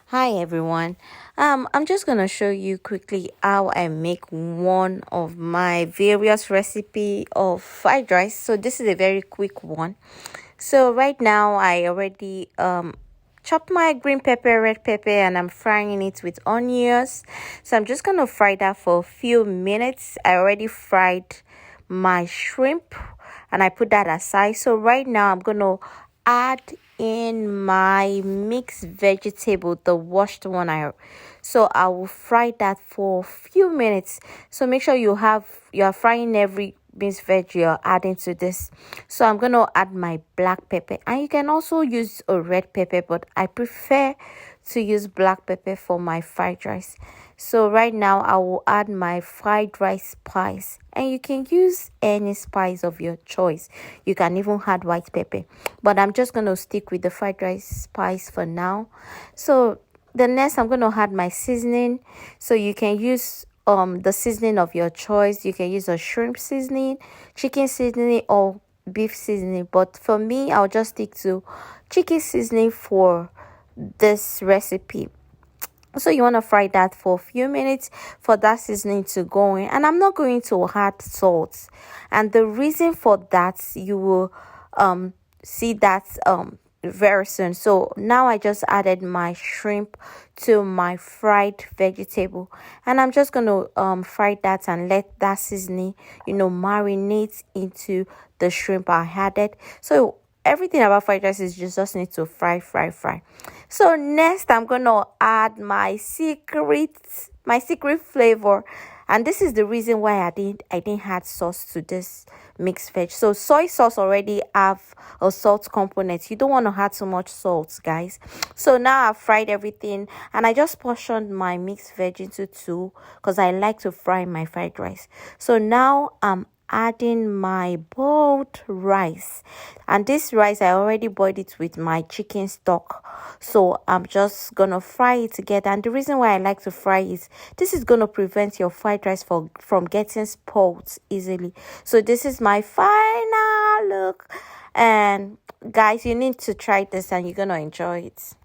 Hi everyone. I'm just gonna show you quickly how I make one of my various recipe of fried rice. So this is a very quick one. So right now I already chopped my green pepper, red pepper, and I'm frying it with onions. So I'm just gonna fry that for a few minutes. I already fried my shrimp and I put that aside. So right now I'm gonna add in my mixed vegetable, the washed one. I will fry that for a few minutes. So make sure you are frying every mixed veg you're adding to this. So I'm gonna add my black pepper, and you can also use a red pepper, but I prefer to use black pepper for my fried rice. So right now I will add my fried rice spice, and you can use any spice of your choice. You can even add white pepper, but I'm just going to stick with the fried rice spice for now. So the next I'm going to add my seasoning. So you can use the seasoning of your choice. You can use a shrimp seasoning, chicken seasoning, or beef seasoning, but for me I'll just stick to chicken seasoning for this recipe. So you want to fry that for a few minutes for that seasoning to go in, and I'm not going to add salt. And the reason for that, you will see that very soon. So now I just added my shrimp to my fried vegetable, and I'm just going to fry that and let that seasoning marinate into the shrimp I added. So everything about fried rice is just need to fry. So next I'm gonna add my secret flavor, and this is the reason why I didn't add sauce to this mixed veg. So soy sauce already have a salt component. You don't want to add too much salt, guys. So now I've fried everything, and I just portioned my mixed veg into two because I like to fry my fried rice. So now I'm adding my boiled rice, and this rice I already boiled it with my chicken stock. So I'm just gonna fry it together, and the reason why I like to fry is this is gonna prevent your fried rice from getting spoiled easily. So this is my final look, and guys, you need to try this and you're gonna enjoy it.